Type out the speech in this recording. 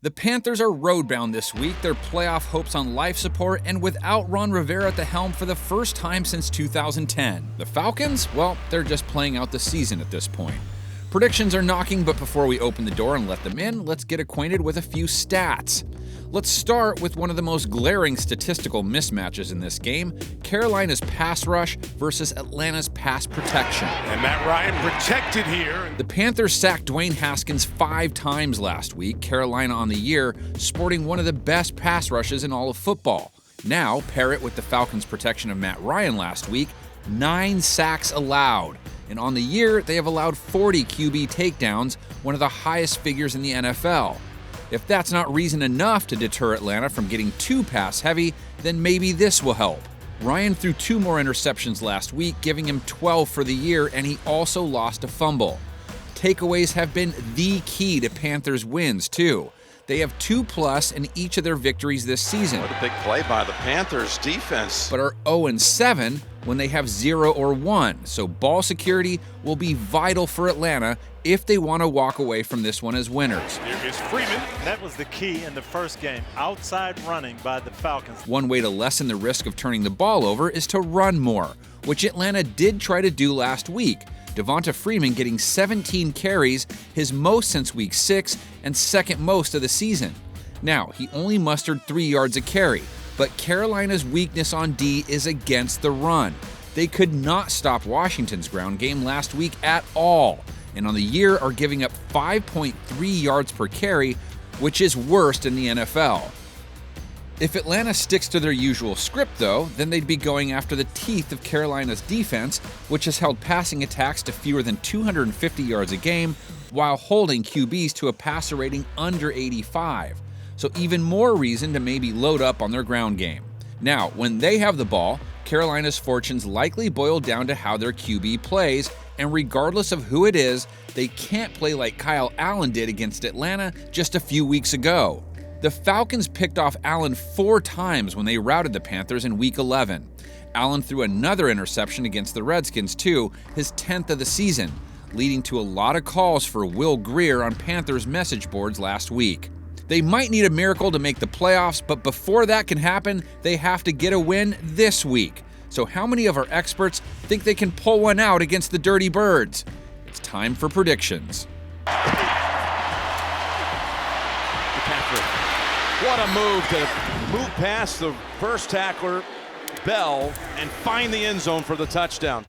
The Panthers are roadbound this week, their playoff hopes on life support, and without Ron Rivera at the helm for the first time since 2010. The Falcons? Well, they're just playing out the season at this point. Predictions are knocking, but before we open the door and let them in, let's get acquainted with a few stats. Let's start with one of the most glaring statistical mismatches in this game, Carolina's pass rush versus Atlanta's pass protection. And Matt Ryan protected here. The Panthers sacked Dwayne Haskins 5 times last week, Carolina on the year, sporting one of the best pass rushes in all of football. Now, pair it with the Falcons' protection of Matt Ryan last week, 9 sacks allowed. And on the year, they have allowed 40 QB takedowns, one of the highest figures in the NFL. If that's not reason enough to deter Atlanta from getting too pass-heavy, then maybe this will help. Ryan threw 2 more interceptions last week, giving him 12 for the year, and he also lost a fumble. Takeaways have been the key to Panthers' wins, too. They have 2+ in each of their victories this season. What a big play by the Panthers defense. But are 0-7 when they have 0 or 1. So ball security will be vital for Atlanta if they want to walk away from this one as winners. Here is Freeman. That was the key in the first game, outside running by the Falcons. One way to lessen the risk of turning the ball over is to run more, which Atlanta did try to do last week. DEVONTA Freeman getting 17 carries, his most since week 6 and second most of the season. Now, he only mustered 3 yards a carry, but Carolina's weakness on D is against the run. They could not stop Washington's ground game last week at all, and on the year are giving up 5.3 yards per carry, which is worst in the NFL. If Atlanta sticks to their usual script, though, then they'd be going after the teeth of Carolina's defense, which has held passing attacks to fewer than 250 yards a game, while holding QBs to a passer rating under 85. So even more reason to maybe load up on their ground game. Now, when they have the ball, Carolina's fortunes likely boil down to how their QB plays, and regardless of who it is, they can't play like Kyle Allen did against Atlanta just a few weeks ago. The Falcons picked off Allen 4 times when they routed the Panthers in Week 11. Allen threw another interception against the Redskins too, his 10th of the season, leading to a lot of calls for Will Grier on Panthers message boards last week. They might need a miracle to make the playoffs, but before that can happen, they have to get a win this week. So how many of our experts think they can pull one out against the Dirty Birds? It's time for predictions. What a move to move past the first tackler, Bell, and find the end zone for the touchdown.